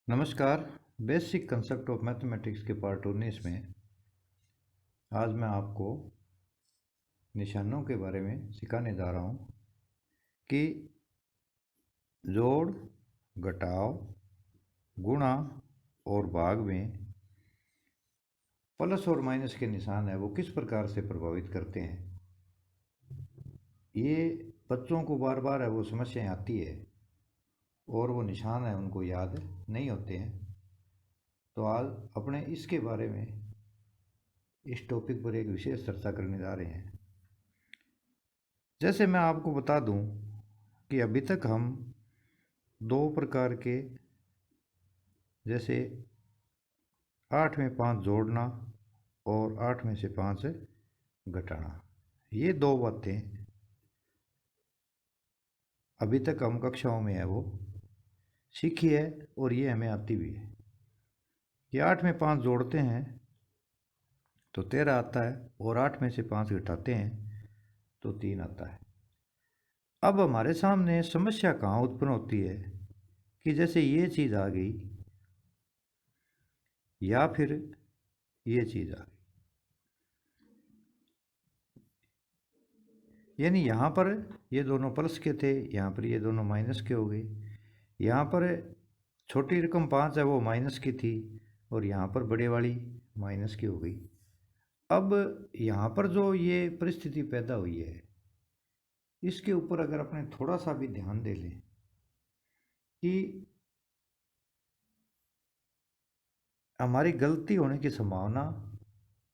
नमस्कार। Basic concept of mathematics के part 19 में आज मैं आपको निशानों के बारे में सिखाने जा रहा हूँ कि जोड़, घटाव, गुणा और भाग में प्लस और माइनस के निशान है वो किस प्रकार से प्रभावित करते हैं। ये बच्चों को बार बार है वो समस्याएं आती है और वो निशान है उनको याद नहीं होते हैं। तो आज अपने इसके बारे में इस टॉपिक पर एक विशेष चर्चा करने जा रहे हैं। जैसे मैं आपको बता दूं कि अभी तक हम दो प्रकार के, जैसे 8 में 5 जोड़ना और 8 में से 5 घटाना, ये दो बातें अभी तक हम कक्षाओं में है वो सीखी है और ये हमें आती भी है कि 8 में 5 जोड़ते हैं तो 13 आता है और 8 में से 5 घटाते हैं तो 3 आता है। अब हमारे सामने समस्या कहाँ उत्पन्न होती है कि जैसे ये चीज़ आ गई या फिर ये चीज़ आ गई, यानी यहाँ पर ये दोनों प्लस के थे, यहाँ पर ये दोनों माइनस के हो गए। यहाँ पर छोटी रकम 5 है वो माइनस की थी और यहाँ पर बड़े वाली माइनस की हो गई। अब यहाँ पर जो ये परिस्थिति पैदा हुई है इसके ऊपर अगर अपने थोड़ा सा भी ध्यान दे लें कि हमारी गलती होने की संभावना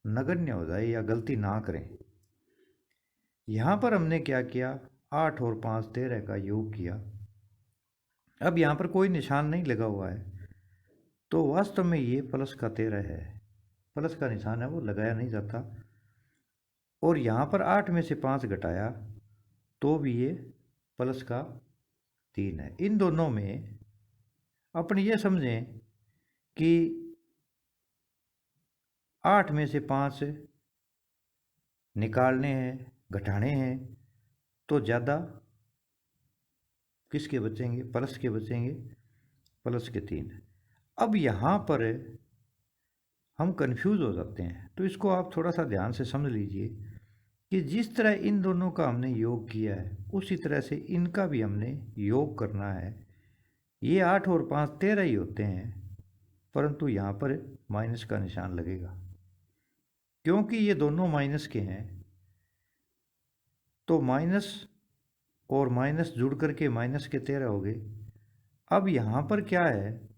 नगण्य हो जाए या गलती ना करें। यहाँ पर हमने क्या किया, 8 और 5 13 का योग किया। अब यहाँ पर कोई निशान नहीं लगा हुआ है तो वास्तव में ये प्लस का 13 है, प्लस का निशान है वो लगाया नहीं जाता। और यहाँ पर 8 में से 5 घटाया तो भी ये प्लस का 3 है। इन दोनों में अपन ये समझें कि 8 में से 5 निकालने हैं, घटाने हैं तो ज़्यादा किसके बचेंगे, प्लस के बचेंगे, प्लस के 3। अब यहाँ पर हम कंफ्यूज हो जाते हैं तो इसको आप थोड़ा सा ध्यान से समझ लीजिए कि जिस तरह इन दोनों का हमने योग किया है उसी तरह से इनका भी हमने योग करना है। ये 8 और 5 13 ही होते हैं परंतु यहाँ पर माइनस का निशान लगेगा क्योंकि ये दोनों माइनस के हैं। तो माइनस और माइनस जुड़ करके माइनस के 13 हो गए। अब यहाँ पर क्या है,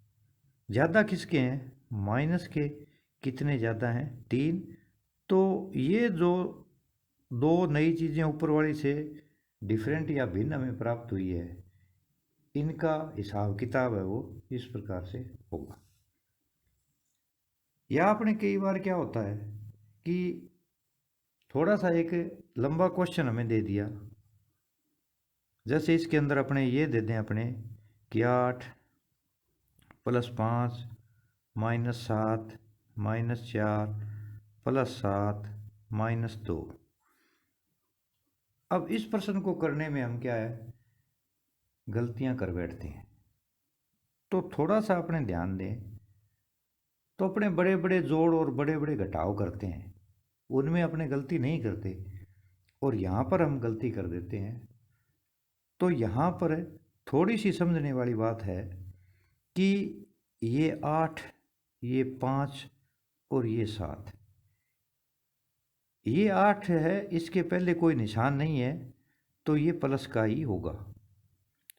ज़्यादा किसके हैं, माइनस के। कितने ज़्यादा हैं, 3। तो ये जो दो नई चीज़ें ऊपर वाली से डिफरेंट या भिन्न हमें प्राप्त हुई है इनका हिसाब किताब है वो इस प्रकार से होगा। या अपने कई बार क्या होता है कि थोड़ा सा एक लंबा क्वेश्चन हमें दे दिया, जैसे इसके अंदर अपने ये दे दें अपने कि 8 + 5 - 7 - 4 + 7 - 2। अब इस प्रश्न को करने में हम क्या है गलतियां कर बैठते हैं। तो थोड़ा सा अपने ध्यान दें तो अपने बड़े बड़े जोड़ और बड़े बड़े घटाव करते हैं उनमें अपने गलती नहीं करते और यहाँ पर हम गलती कर देते हैं। तो यहाँ पर थोड़ी सी समझने वाली बात है कि ये 8, ये 5 और ये 7, ये 8 है, इसके पहले कोई निशान नहीं है तो ये प्लस का ही होगा।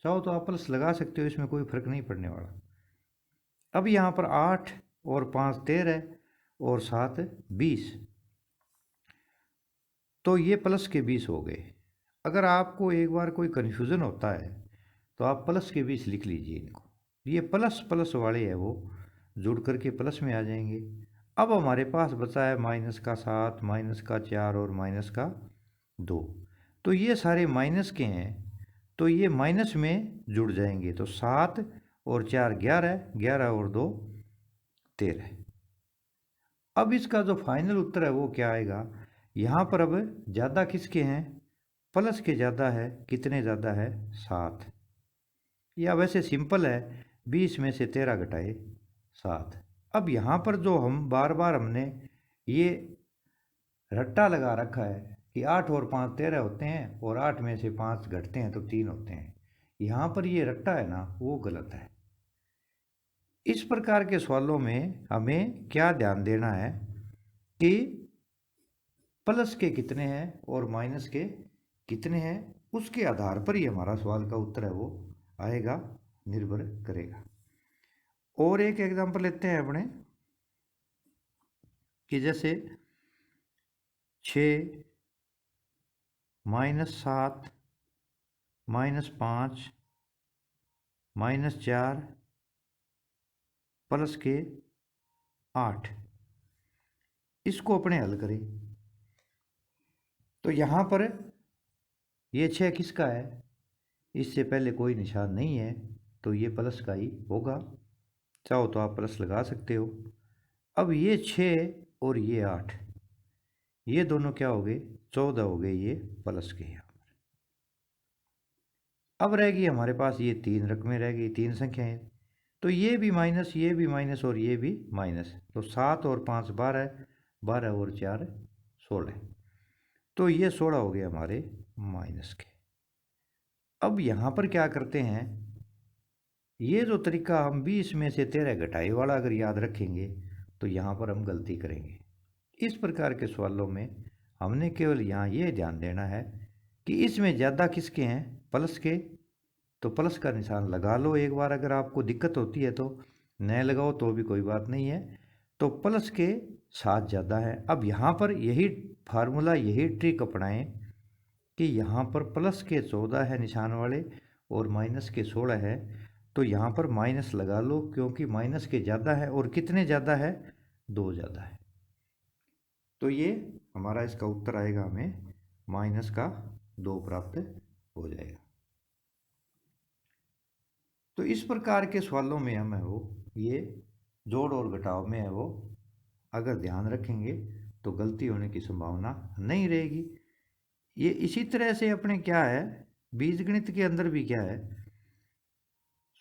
चाहो तो आप प्लस लगा सकते हो, इसमें कोई फर्क नहीं पड़ने वाला। अब यहाँ पर 8 और 5 13 और 7 20, तो ये प्लस के 20 हो गए। अगर आपको एक बार कोई कन्फ्यूज़न होता है तो आप प्लस के 20 लिख लीजिए इनको। ये प्लस प्लस वाले हैं वो जुड़ करके प्लस में आ जाएंगे। अब हमारे पास बचा है माइनस का 7, माइनस का 4 और माइनस का 2। तो ये सारे माइनस के हैं तो ये माइनस में जुड़ जाएंगे। तो 7 और 4 11, 11 और 2 13। अब इसका जो फाइनल उत्तर है वो क्या आएगा, यहाँ पर अब ज़्यादा किसके हैं, प्लस के ज़्यादा है। कितने ज़्यादा है, 7। या वैसे सिंपल है, 20 में से 13 घटाए 7। अब यहाँ पर जो हम बार बार हमने ये रट्टा लगा रखा है कि 8 और 5 13 होते हैं और 8 में से 5 घटते हैं तो 3 होते हैं, यहाँ पर ये रट्टा है ना, वो गलत है। इस प्रकार के सवालों में हमें क्या ध्यान देना है कि प्लस के कितने हैं और माइनस के कितने हैं, उसके आधार पर ही हमारा सवाल का उत्तर है वो आएगा, निर्भर करेगा। और एक एग्जांपल लेते हैं अपने कि जैसे 6 -7 -5 -4 प्लस के 8, इसको अपने हल करें तो यहाँ पर ये 6 किसका है, इससे पहले कोई निशान नहीं है तो ये प्लस का ही होगा, चाहो तो आप प्लस लगा सकते हो। अब ये 6 और ये 8, ये दोनों क्या हो गए, 14 हो गए, ये प्लस के यहाँ पर। अब रहेगी हमारे पास ये 3 रकमें रह गई, 3 संख्याएं, तो ये भी माइनस, ये भी माइनस और ये भी माइनस, तो 7 और 5 12, 12 और 4 16, तो ये 16 हो गए हमारे माइनस के। अब यहाँ पर क्या करते हैं, ये जो तरीका हम 20 में से 13 घटाई वाला अगर याद रखेंगे तो यहाँ पर हम गलती करेंगे। इस प्रकार के सवालों में हमने केवल यहाँ ये ध्यान देना है कि इसमें ज़्यादा किसके हैं, प्लस के, तो प्लस का निशान लगा लो एक बार। अगर आपको दिक्कत होती है तो न लगाओ तो भी कोई बात नहीं है, तो प्लस के 7 ज़्यादा है। अब यहाँ पर यही फार्मूला, यही ट्रिक अपनाएं कि यहाँ पर प्लस के 14 है निशान वाले और माइनस के 16 है, तो यहाँ पर माइनस लगा लो क्योंकि माइनस के ज़्यादा है और कितने ज़्यादा है, 2 ज़्यादा है, तो ये हमारा इसका उत्तर आएगा, हमें माइनस का 2 प्राप्त हो जाएगा। तो इस प्रकार के सवालों में हम है वो ये जोड़ और घटाव में है वो अगर ध्यान रखेंगे तो गलती होने की संभावना नहीं रहेगी। ये इसी तरह से अपने क्या है, बीजगणित के अंदर भी क्या है,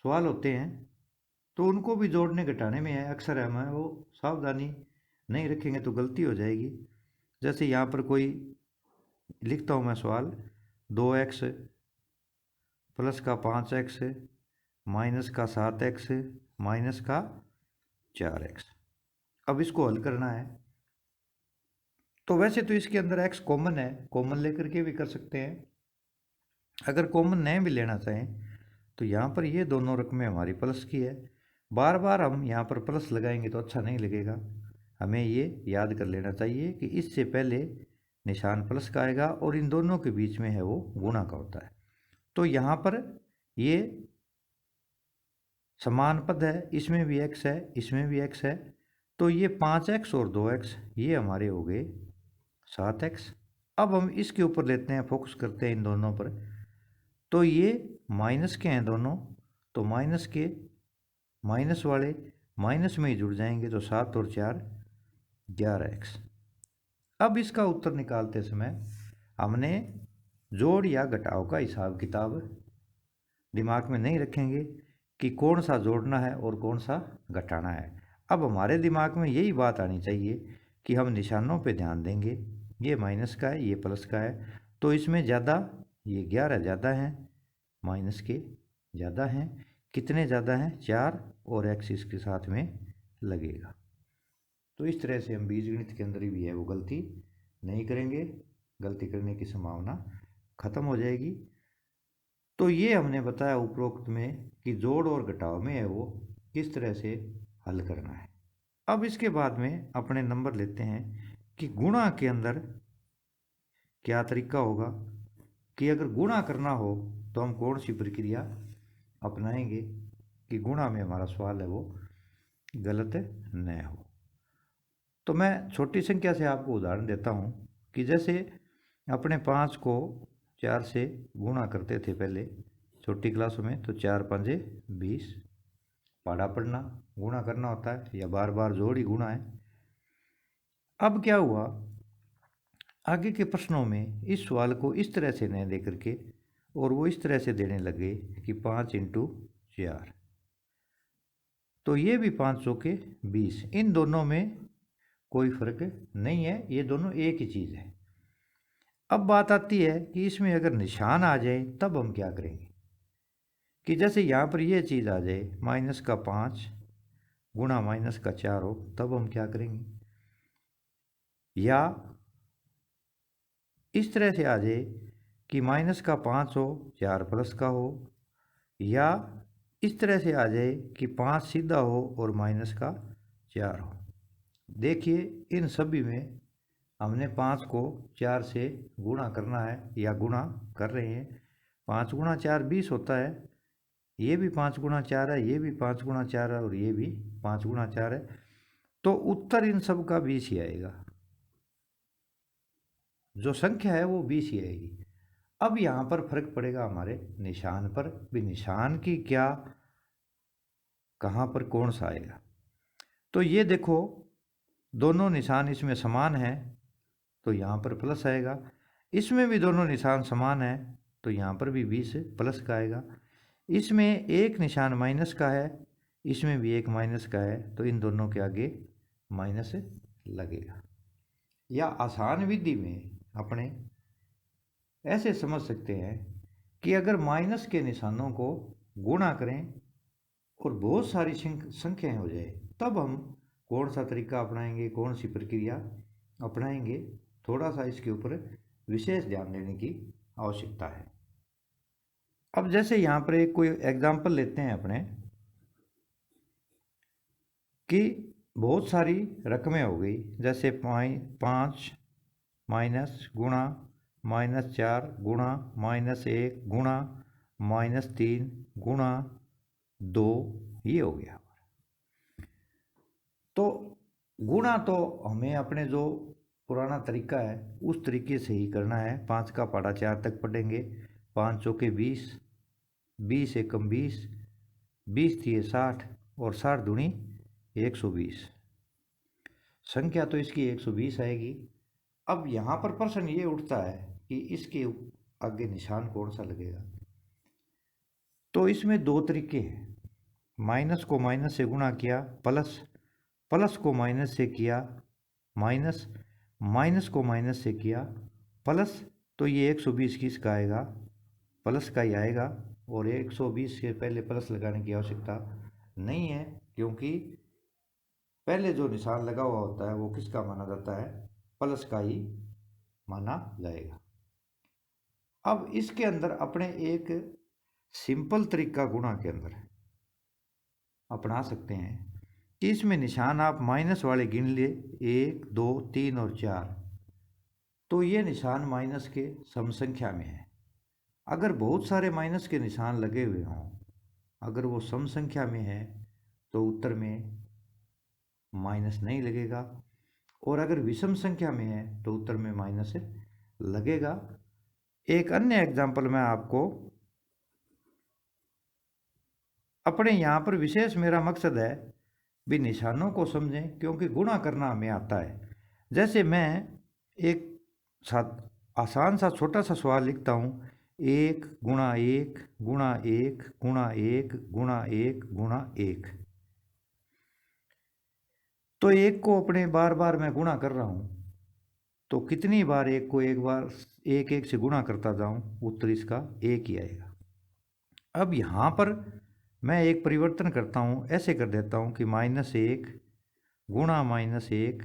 सवाल होते हैं तो उनको भी जोड़ने घटाने में है, अक्सर हमें वो सावधानी नहीं रखेंगे तो गलती हो जाएगी। जैसे यहाँ पर कोई लिखता हूँ मैं सवाल, 2x प्लस का 5x माइनस का 7x माइनस का 4x। अब इसको हल करना है तो वैसे तो इसके अंदर x कॉमन है, कॉमन लेकर के भी कर सकते हैं। अगर कॉमन नहीं भी लेना चाहें तो यहाँ पर ये दोनों रकमें हमारी प्लस की है, बार बार हम यहाँ पर प्लस लगाएंगे तो अच्छा नहीं लगेगा। हमें ये याद कर लेना चाहिए कि इससे पहले निशान प्लस का आएगा और इन दोनों के बीच में है वो गुणा का होता है। तो यहाँ पर ये समान पद है, इसमें भी x है, इसमें भी x है, तो ये 5x और 2x ये हमारे हो गए 7x। अब हम इसके ऊपर लेते हैं, फोकस करते हैं इन दोनों पर, तो ये माइनस के हैं दोनों, तो माइनस के माइनस वाले माइनस में ही जुड़ जाएंगे, तो 7 और 4 11x। अब इसका उत्तर निकालते समय हमने जोड़ या घटाव का हिसाब किताब दिमाग में नहीं रखेंगे कि कौन सा जोड़ना है और कौन सा घटाना है। अब हमारे दिमाग में यही बात आनी चाहिए कि हम निशानों पे ध्यान देंगे, ये माइनस का है, ये प्लस का है, तो इसमें ज़्यादा ये 11 ज़्यादा हैं, माइनस के ज़्यादा हैं, कितने ज़्यादा हैं, 4, और x इसके साथ में लगेगा। तो इस तरह से हम बीजगणित के अंदर भी है वो गलती नहीं करेंगे, गलती करने की संभावना खत्म हो जाएगी। तो ये हमने बताया उपरोक्त में कि जोड़ और घटाव में है वो किस तरह से हल करना है। अब इसके बाद में अपने नंबर लेते हैं कि गुणा के अंदर क्या तरीका होगा, कि अगर गुणा करना हो तो हम कौन सी प्रक्रिया अपनाएंगे कि गुणा में हमारा सवाल है वो गलत न हो। तो मैं छोटी संख्या से आपको उदाहरण देता हूँ कि जैसे अपने 5 को 4 से गुणा करते थे पहले छोटी क्लासों में, तो 4 5 20, पढ़ा पढ़ना गुणा करना होता है या बार बार जोड़ ही गुणा है। अब क्या हुआ, आगे के प्रश्नों में इस सवाल को इस तरह से न दे करके और वो इस तरह से देने लगे कि 5 × 4, तो ये भी 5 चौके 20, इन दोनों में कोई फर्क नहीं है, ये दोनों एक ही चीज़ है। अब बात आती है कि इसमें अगर निशान आ जाए तब हम क्या करेंगे, कि जैसे यहाँ पर ये चीज़ आ जाए -5 गुणा -4 हो, तब हम क्या करेंगे, या इस तरह से आ जाए कि -5 हो 4 प्लस का हो, या इस तरह से आ जाए कि 5 सीधा हो और -4 हो। देखिए इन सभी में हमने 5 को 4 से गुणा करना है या गुणा कर रहे हैं। 5 गुणा 4 20 होता है, ये भी 5 गुणा 4 है, ये भी 5 गुणा 4 है और ये भी 5 गुणा 4 है। तो उत्तर इन सब का 20 ही आएगा, जो संख्या है वो 20 ही आएगी। अब यहाँ पर फर्क पड़ेगा हमारे निशान पर भी, निशान की क्या, कहाँ पर कौन सा आएगा। तो ये देखो दोनों निशान इसमें समान है तो यहाँ पर प्लस आएगा, इसमें भी दोनों निशान समान है तो यहाँ पर भी 20 प्लस का आएगा। इसमें एक निशान माइनस का है, इसमें भी एक माइनस का है, तो इन दोनों के आगे माइनस लगेगा। या आसान विधि में अपने ऐसे समझ सकते हैं कि अगर माइनस के निशानों को गुणा करें और बहुत सारी संख्याएं हो जाए, तब हम कौन सा तरीका अपनाएंगे, कौन सी प्रक्रिया अपनाएंगे, थोड़ा सा इसके ऊपर विशेष ध्यान देने की आवश्यकता है। अब जैसे यहाँ पर एक कोई एग्जाम्पल लेते हैं अपने, कि बहुत सारी रकमें हो गई, जैसे 5 माइनस गुणा -4 गुणा -1 गुणा -3 गुणा 2, ये हो गया। तो गुणा तो हमें अपने जो पुराना तरीका है उस तरीके से ही करना है। 5 का पहाड़ा 4 तक पढ़ेंगे, 5 चौके 20, 20 एकम 20, 20 थी 60 और 60 दूनी 120, संख्या तो इसकी 120 आएगी। अब यहाँ पर प्रश्न ये उठता है कि इसके आगे निशान कौन सा लगेगा। तो इसमें दो तरीके हैं, माइनस को माइनस से गुणा किया प्लस, प्लस को माइनस से किया माइनस, माइनस को माइनस से किया प्लस, तो ये 120 किसका आएगा, प्लस का ही आएगा। और 120 के पहले प्लस लगाने की आवश्यकता नहीं है, क्योंकि पहले जो निशान लगा हुआ होता है वो किसका माना जाता है, प्लस का ही माना जाएगा। अब इसके अंदर अपने एक सिंपल तरीका गुणा के अंदर अपना सकते हैं कि इसमें निशान आप माइनस वाले गिन ले, 1 2 3 और 4, तो ये निशान माइनस के सम संख्या में है। अगर बहुत सारे माइनस के निशान लगे हुए हों, अगर वो सम संख्या में है तो उत्तर में माइनस नहीं लगेगा, और अगर विषम संख्या में है तो उत्तर में माइनस लगेगा। एक अन्य एग्जाम्पल मैं आपको अपने यहाँ पर विशेष, मेरा मकसद है भी निशानों को समझें, क्योंकि गुणा करना हमें आता है। जैसे मैं एक आसान सा छोटा सा सवाल लिखता हूँ, 1 गुणा 1 गुणा 1 गुणा 1 गुणा 1 गुणा 1, तो 1 को अपने बार बार मैं गुणा कर रहा हूँ, तो कितनी बार 1 को एक बार 1 1 से गुणा करता जाऊँ, उत्तर इसका 1 ही आएगा। अब यहाँ पर मैं एक परिवर्तन करता हूँ, ऐसे कर देता हूँ कि -1 गुणा -1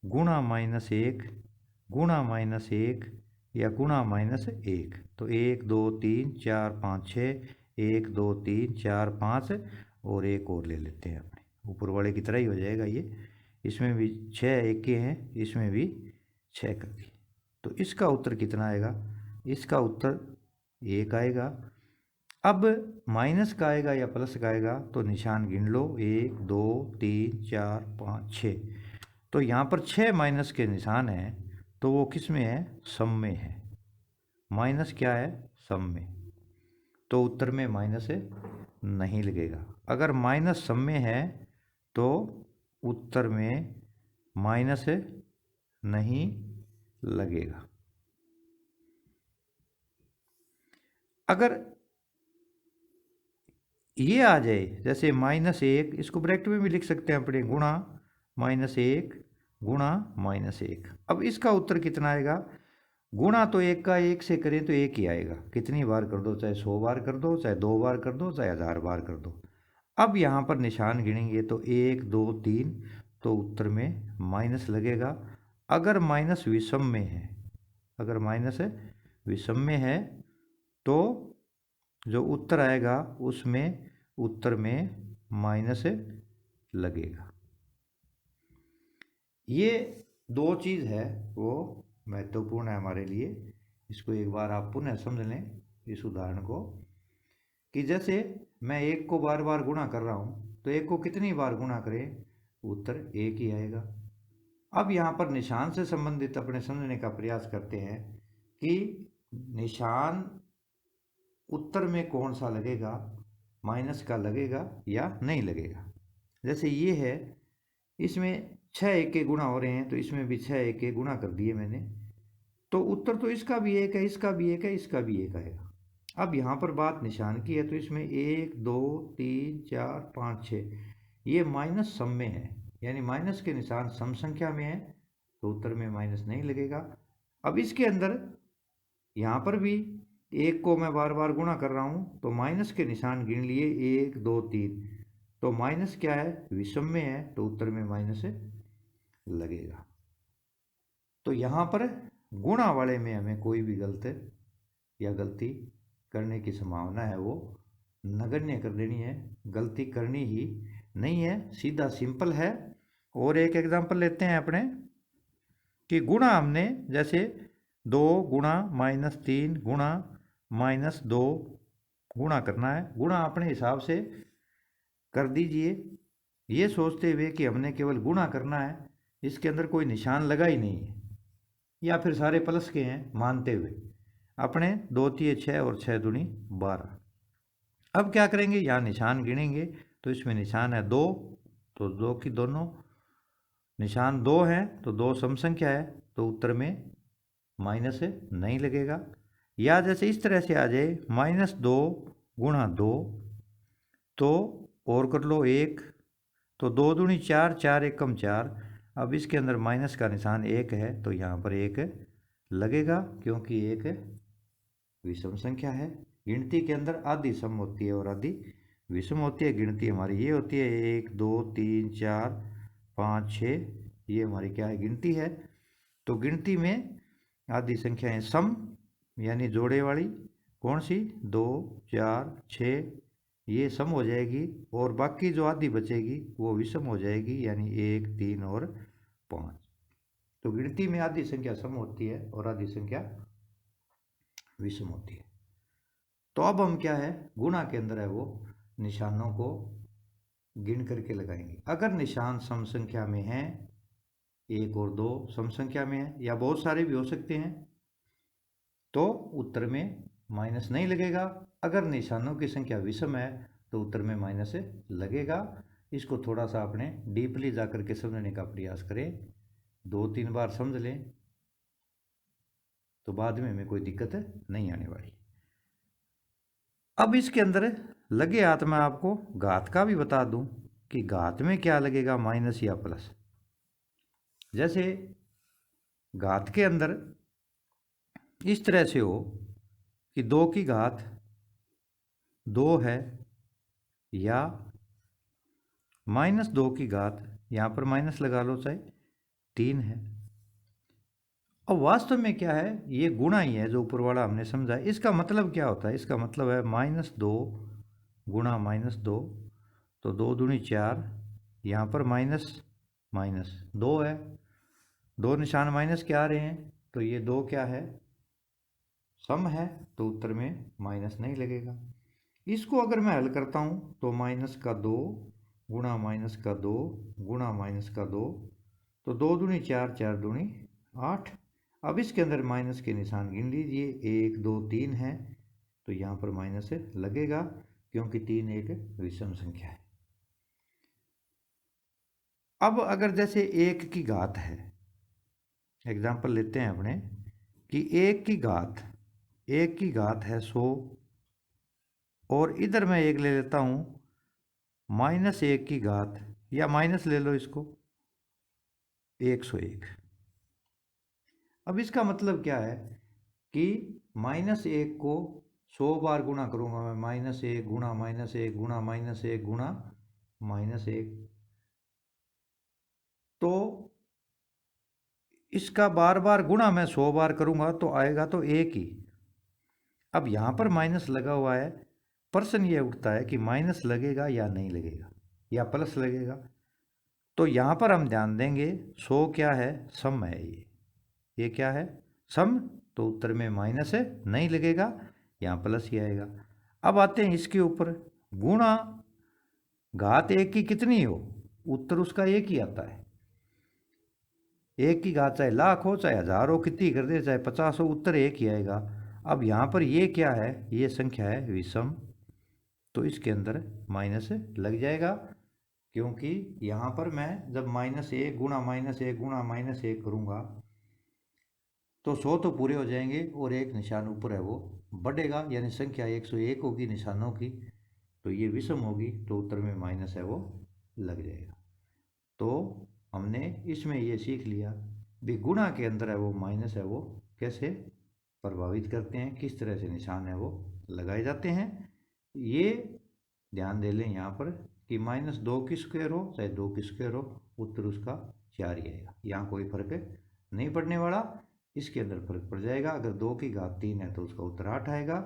गुणा -1 गुणा -1 या गुणा -1, तो 1 2 3 4 5 6, 1 2 3 4 5 और एक और ले लेते हैं अपने, ऊपर वाले की तरह ही हो जाएगा ये। इसमें भी 6 एक के हैं, इसमें भी 6 कर दिए, तो इसका उत्तर कितना आएगा, इसका उत्तर 1 आएगा। अब माइनस का आएगा या प्लस का आएगा, तो निशान गिन लो, 1 2 3 4 5 6, तो यहाँ पर 6 माइनस के निशान हैं, तो वो किस में है, सम में है। माइनस क्या है, सम में, तो उत्तर में माइनस नहीं लगेगा। अगर माइनस सम में है तो उत्तर में माइनस नहीं लगेगा। अगर ये आ जाए, जैसे -1, इसको ब्रैकेट में भी लिख सकते हैं अपने, गुणा -1 गुणा -1। अब इसका उत्तर कितना आएगा? गुणा तो 1 का 1 से करें तो 1 ही आएगा, कितनी बार कर दो, चाहे 100 बार कर दो, चाहे 2 बार कर दो, चाहे 1000 बार कर दो। अब यहाँ पर निशान गिनेंगे तो 1 2 3, तो उत्तर में माइनस लगेगा। अगर माइनस विषम में है, अगर माइनस विषम में है तो जो उत्तर आएगा उसमें उत्तर में माइनस लगेगा। ये दो चीज़ है वो महत्वपूर्ण है हमारे लिए। इसको एक बार आप पुनः समझ लें इस उदाहरण को, कि जैसे मैं 1 को बार बार गुणा कर रहा हूँ तो 1 को कितनी बार गुणा करें, उत्तर 1 ही आएगा। अब यहाँ पर निशान से संबंधित अपने समझने का प्रयास करते हैं कि निशान उत्तर में कौन सा लगेगा, माइनस का लगेगा या नहीं लगेगा। जैसे ये है, इसमें 6 1 के गुणा हो रहे हैं तो इसमें भी 6 1 के गुणा कर दिए मैंने, तो उत्तर तो इसका भी 1 है, इसका भी 1 है, इसका भी 1 आएगा। अब यहाँ पर बात निशान की है तो इसमें 1 2 3 4 5 6, ये माइनस सम में है, यानी माइनस के निशान सम संख्या में है तो उत्तर में माइनस नहीं लगेगा। अब इसके अंदर यहाँ पर भी 1 को मैं बार बार गुणा कर रहा हूँ तो माइनस के निशान गिन लिए 1 2 3, तो माइनस क्या है, विषम में है तो उत्तर में माइनस लगेगा। तो यहाँ पर गुणा वाले में हमें कोई भी गलती करने की संभावना है वो नगण्य कर देनी है, गलती करनी ही नहीं है, सीधा सिंपल है। और एक एग्जांपल लेते हैं अपने, कि गुणा हमने जैसे 2 गुणा -3 गुणा -2 गुणा करना है, गुणा अपने हिसाब से कर दीजिए, ये सोचते हुए कि हमने केवल गुणा करना है, इसके अंदर कोई निशान लगा ही नहीं है, या फिर सारे प्लस के हैं मानते हुए अपने 2 3 6 और 6 दूनी 12। अब क्या करेंगे, यहाँ निशान गिनेंगे तो इसमें निशान है 2, तो 2 की दोनों निशान 2 हैं तो 2 सम संख्या है तो उत्तर में माइनस नहीं लगेगा। या जैसे इस तरह से आ जाए -2 गुणा 2, तो और कर लो 1, तो 2 दूनी 4 4 1 कम 4। अब इसके अंदर माइनस का निशान 1 है तो यहाँ पर 1 लगेगा, क्योंकि 1 विषम संख्या है। गिनती के अंदर आधी सम होती है और आधी विषम होती है। गिनती हमारी ये होती है 1 2 3 4 5 6, ये हमारी क्या है, गिनती है। तो गिनती में आधी संख्याएं सम यानी जोड़े वाली कौन सी, 2 4 6, ये सम हो जाएगी, और बाकी जो आधी बचेगी वो विषम हो जाएगी, यानी 1 3 और 5। तो गिनती में आधी संख्या सम होती है और आधी संख्या विषम होती है। तो अब हम क्या है, गुणा के अंदर है वो निशानों को गिन करके लगाएंगे। अगर निशान सम संख्या में है, 1 और 2 सम संख्या में है, या बहुत सारे भी हो सकते हैं, तो उत्तर में माइनस नहीं लगेगा। अगर निशानों की संख्या विषम है तो उत्तर में माइनस लगेगा। इसको थोड़ा सा अपने डीपली जाकर के समझने का प्रयास करें, 2 3 बार समझ लें तो बाद में हमें कोई दिक्कत नहीं आने वाली। अब इसके अंदर लगे हाथ में आपको घात का भी बता दूं कि घात में क्या लगेगा, माइनस या प्लस। जैसे घात के अंदर इस तरह से हो कि 2 की घात 2 है, या -2 की घात, यहाँ पर माइनस लगा लो, चाहे 3 है। अब वास्तव में क्या है, ये गुणा ही है जो ऊपर वाला हमने समझा। इसका मतलब क्या होता है, इसका मतलब है -2 गुणा -2, तो 2 दूनी 4, यहाँ पर माइनस माइनस 2 है, 2 निशान माइनस के आ रहे हैं, तो ये 2 क्या है, सम है, तो उत्तर में माइनस नहीं लगेगा। इसको अगर मैं हल करता हूँ तो -2 गुणा -2 गुणा -2, तो 2 दूनी 4 4 दूनी 8। अब इसके अंदर माइनस के निशान गिन लीजिए, 1 2 3 है, तो यहाँ पर माइनस लगेगा, क्योंकि 3 एक विषम संख्या है। अब अगर जैसे 1 की घात है, एग्जाम्पल लेते हैं अपने, कि 1 की घात है 100, और इधर मैं एक ले लेता हूँ -1 की घात, या माइनस ले लो इसको 101। अब इसका मतलब क्या है कि -1 को 100 बार गुणा करूंगा मैं, -1 गुणा -1 गुणा -1 गुणा -1, तो इसका बार बार गुणा मैं 100 बार करूंगा तो आएगा तो 1 ही। अब यहाँ पर माइनस लगा हुआ है, प्रश्न ये उठता है कि माइनस लगेगा या नहीं लगेगा, या प्लस लगेगा। तो यहाँ पर हम ध्यान देंगे 100 क्या है, सम है, ये क्या है, सम। तो उत्तर में माइनस है, नहीं लगेगा, यहाँ प्लस ही आएगा। अब आते हैं इसके ऊपर, गुणा घात 1 की कितनी हो, उत्तर उसका 1 ही आता है। 1 की घात चाहे लाख हो चाहे हज़ार हो, कितनी कर दे चाहे 50 हो, उत्तर 1 ही आएगा। अब यहाँ पर ये क्या है, ये संख्या है विषम, तो इसके अंदर माइनस लग जाएगा, क्योंकि यहाँ पर मैं जब -1 गुणा -1 गुणा -1 करूँगा तो 100 तो पूरे हो जाएंगे और एक निशान ऊपर है वो बढ़ेगा, यानी संख्या 101 होगी निशानों की, तो ये विषम होगी, तो उत्तर में माइनस है वो लग जाएगा। तो हमने इसमें ये सीख लिया भी गुणा के अंदर है वो माइनस है वो कैसे प्रभावित करते हैं, किस तरह से निशान है वो लगाए जाते हैं। ये ध्यान दे लें यहाँ पर कि -2 की स्क्वायर हो चाहे 2 की स्क्वायर हो, उत्तर उसका 4 ही आएगा, यहाँ कोई फर्क नहीं पड़ने वाला। इसके अंदर फर्क पड़ जाएगा, अगर 2 की घात 3 है तो उसका उत्तर 8 आएगा,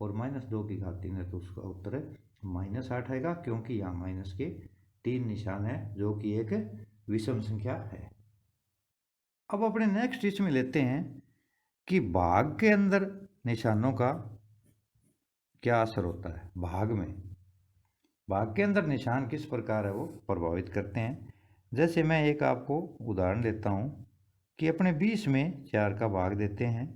और -2 की घात 3 है तो उसका उत्तर -8 आएगा, क्योंकि यहाँ माइनस के 3 निशान है जो कि एक विषम संख्या है। अब अपने नेक्स्ट इसमें लेते हैं कि भाग के अंदर निशानों का क्या असर होता है। भाग के अंदर निशान किस प्रकार है वो प्रभावित करते हैं। जैसे मैं एक आपको उदाहरण देता हूँ कि अपने 20 में 4 का भाग देते हैं।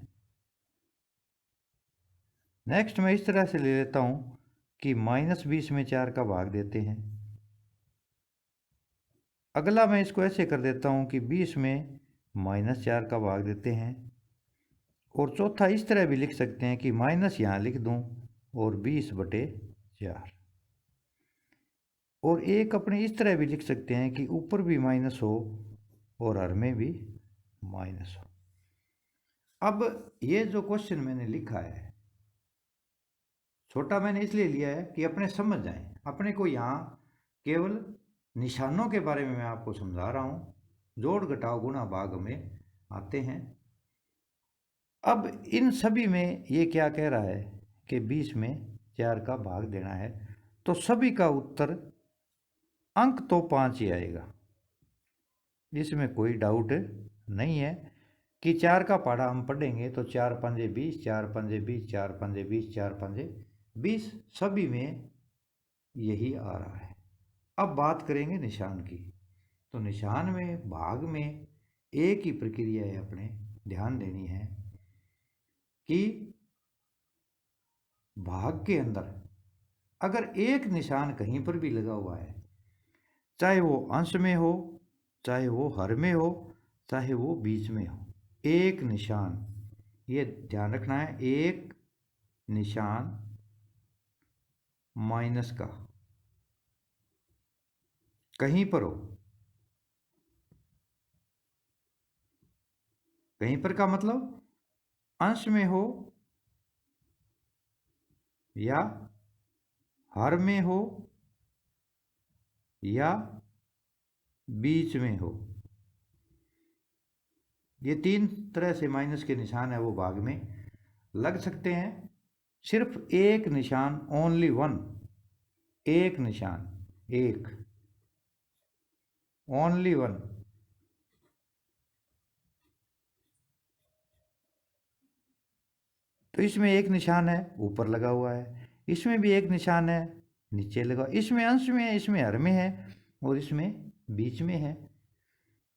नेक्स्ट मैं इस तरह से ले लेता हूँ कि -20 में 4 का भाग देते हैं। अगला मैं इसको ऐसे कर देता हूँ कि 20 में -4 का भाग देते हैं, और चौथा इस तरह भी लिख सकते हैं कि माइनस यहाँ लिख दूँ और 20/4, और एक अपने इस तरह भी लिख सकते हैं कि ऊपर भी माइनस हो और हर में भी माइनस हो। अब ये जो क्वेश्चन मैंने लिखा है छोटा मैंने इसलिए लिया है कि अपने समझ जाएं, अपने को यहाँ केवल निशानों के बारे में मैं आपको समझा रहा हूँ, जोड़ घटाव गुणा भाग में आते हैं। अब इन सभी में ये क्या कह रहा है कि 20 में 4 का भाग देना है, तो सभी का उत्तर अंक तो 5 ही आएगा, इसमें कोई डाउट नहीं है कि 4 का पढ़ा हम पढ़ेंगे तो 4 पंजे 20, 4 पंजे 20, 4 पंजे 20, 4 पंजे 20, सभी में यही आ रहा है। अब बात करेंगे निशान की, तो निशान में भाग में एक ही प्रक्रिया है, अपने ध्यान देनी है कि भाग के अंदर अगर एक निशान कहीं पर भी लगा हुआ है, चाहे वो अंश में हो, चाहे वो हर में हो, चाहे वो बीच में हो, एक निशान, ये ध्यान रखना है, एक निशान माइनस का कहीं पर हो, कहीं पर का मतलब अंश में हो या हर में हो या बीच में हो, ये 3 तरह से माइनस के निशान है वो भाग में लग सकते हैं। सिर्फ एक निशान, ओनली वन, एक निशान, एक, ओनली वन, तो इसमें एक निशान है ऊपर लगा हुआ है, इसमें भी एक निशान है नीचे लगा, इसमें अंश में है, इसमें हर में है, और इसमें बीच में है।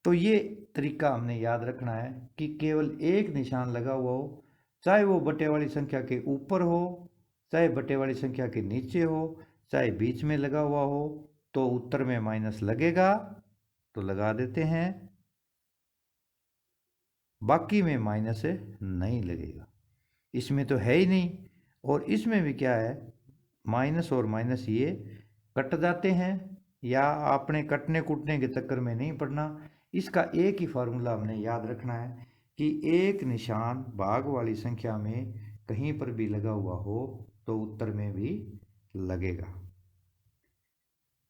तो ये तरीका हमने याद रखना है कि केवल एक निशान लगा हुआ हो, चाहे वो बटे वाली संख्या के ऊपर हो, चाहे बटे वाली संख्या के नीचे हो, चाहे बीच में लगा हुआ हो, तो उत्तर में माइनस लगेगा, तो लगा देते हैं, बाकी में माइनस नहीं लगेगा, इसमें तो है ही नहीं। और इसमें भी क्या है माइनस और माइनस ये कट जाते हैं, या आपने कटने कूटने के चक्कर में नहीं पड़ना। इसका एक ही फार्मूला हमने याद रखना है कि एक निशान भाग वाली संख्या में कहीं पर भी लगा हुआ हो तो उत्तर में भी लगेगा।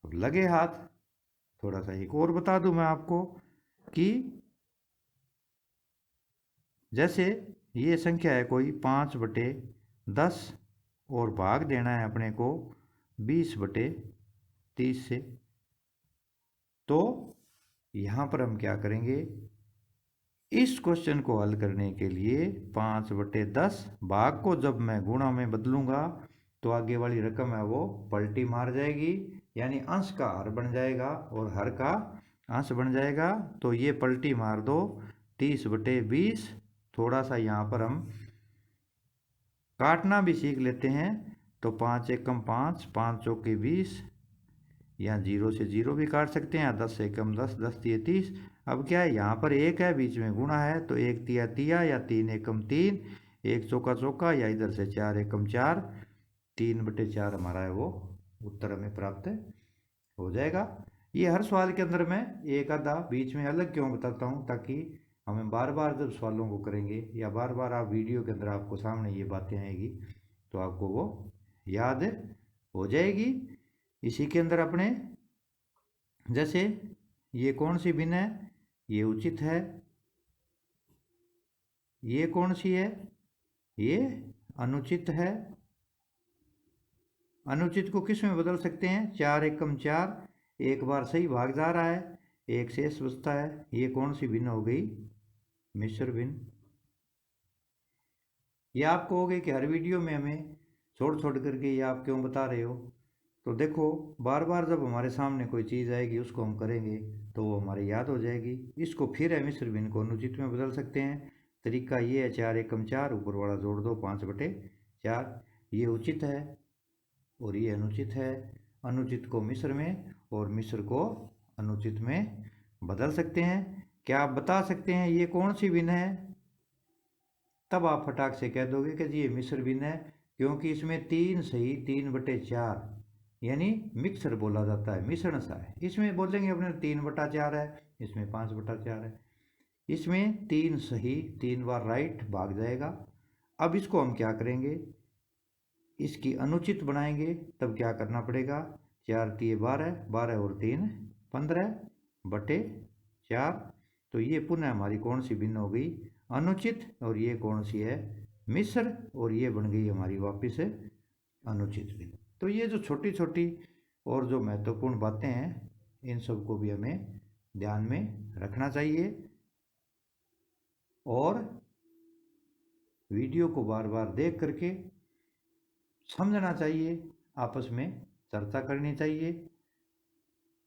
अब लगे हाथ, थोड़ा सा एक और बता दूं मैं आपको कि जैसे ये संख्या है कोई 5/10 और भाग देना है अपने को 20/30 से, तो यहाँ पर हम क्या करेंगे, इस क्वेश्चन को हल करने के लिए 5/10 भाग को जब मैं गुणा में बदलूंगा तो आगे वाली रकम है वो पलटी मार जाएगी, यानी अंश का हर बन जाएगा और हर का अंश बन जाएगा। तो ये पलटी मार दो 30/20। थोड़ा सा यहाँ पर हम काटना भी सीख लेते हैं, तो 5 एकम 5, 5 चौके 20, यहाँ 0 से 0 भी काट सकते हैं, 10 एकम 10, 10 तिये 30। अब क्या है, यहाँ पर एक है बीच में गुणा है, तो 1 तिया तिया या 3 एकम 3, 1 चौका चौका, या इधर से 4 एकम 4, 3/4 हमारा है वो उत्तर हमें प्राप्त हो जाएगा। ये हर सवाल के अंदर मैं एक आधा बीच में अलग क्यों बताता हूँ, ताकि हमें बार बार जब सवालों को करेंगे या बार बार आप वीडियो के अंदर आपको सामने ये बातें आएगी तो आपको वो याद हो जाएगी। इसी के अंदर अपने जैसे ये कौन सी भिन्न है, ये उचित है, ये कौन सी है, ये अनुचित है। अनुचित को किस में बदल सकते हैं, 4 एकम 4, एक बार सही भाग जा रहा है, एक शेष बचता है, ये कौन सी भिन्न हो गई, मिश्र भिन्न। ये आप कहोगे कि हर वीडियो में हमें छोड़ छोड़ करके ये आप क्यों बता रहे हो, तो देखो बार बार जब हमारे सामने कोई चीज़ आएगी उसको हम करेंगे तो वो हमारे याद हो जाएगी। इसको फिर है मिश्र भिन्न को अनुचित में बदल सकते हैं। तरीका ये है, 4 एकम 4, ऊपर वाला जोड़ दो 5/4, ये उचित है और ये अनुचित है। अनुचित को मिश्र में और मिश्र को अनुचित में बदल सकते हैं। क्या आप बता सकते हैं ये कौन सी भिन्न है, तब आप फटाक से कह दोगे कि जी ये मिश्र भिन्न है, क्योंकि इसमें 3 सही 3/4 यानी मिक्सर बोला जाता है, मिश्रण सा है। इसमें बोलेंगे अपने 3/4 है, इसमें 5/4 है। इसमें 3 सही 3 बार राइट भाग जाएगा। अब इसको हम क्या करेंगे, इसकी अनुचित बनाएंगे, तब क्या करना पड़ेगा, 4 तिये 12, 12 और 3 15/4। तो ये पुनः हमारी कौन सी भिन्न हो गई, अनुचित, और ये कौन सी है, मिश्र, और ये बन गई हमारी वापिस अनुचित भिन्न। तो ये जो छोटी छोटी और जो महत्वपूर्ण बातें हैं, इन सब को भी हमें ध्यान में रखना चाहिए और वीडियो को बार बार देख करके समझना चाहिए, आपस में चर्चा करनी चाहिए।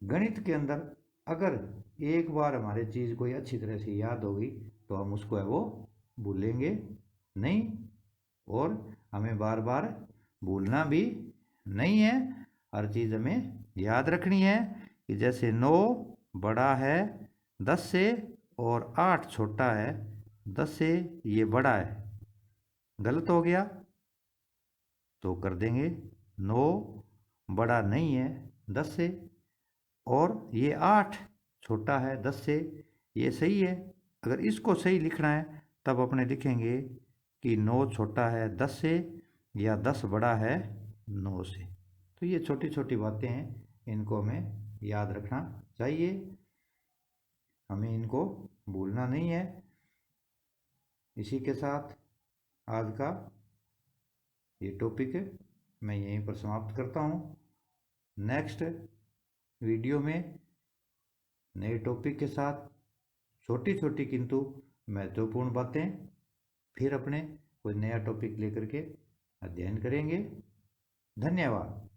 गणित के अंदर अगर एक बार हमारे चीज़ कोई अच्छी तरह से याद होगी तो हम उसको है वो भूलेंगे नहीं, और हमें बार बार भूलना भी नहीं है। हर चीज़ हमें याद रखनी है कि जैसे 9 बड़ा है 10 से और 8 छोटा है 10 से, ये बड़ा है, गलत हो गया तो कर देंगे 9 बड़ा नहीं है 10 से, और ये 8 छोटा है 10 से, ये सही है। अगर इसको सही लिखना है तब अपने लिखेंगे कि 9 छोटा है 10 से या 10 बड़ा है 9 से। तो ये छोटी छोटी बातें हैं, इनको हमें याद रखना चाहिए, हमें इनको भूलना नहीं है। इसी के साथ आज का ये टॉपिक मैं यहीं पर समाप्त करता हूँ। नेक्स्ट वीडियो में नए टॉपिक के साथ छोटी छोटी किंतु महत्वपूर्ण बातें फिर अपने कोई नया टॉपिक लेकर के अध्ययन करेंगे। धन्यवाद।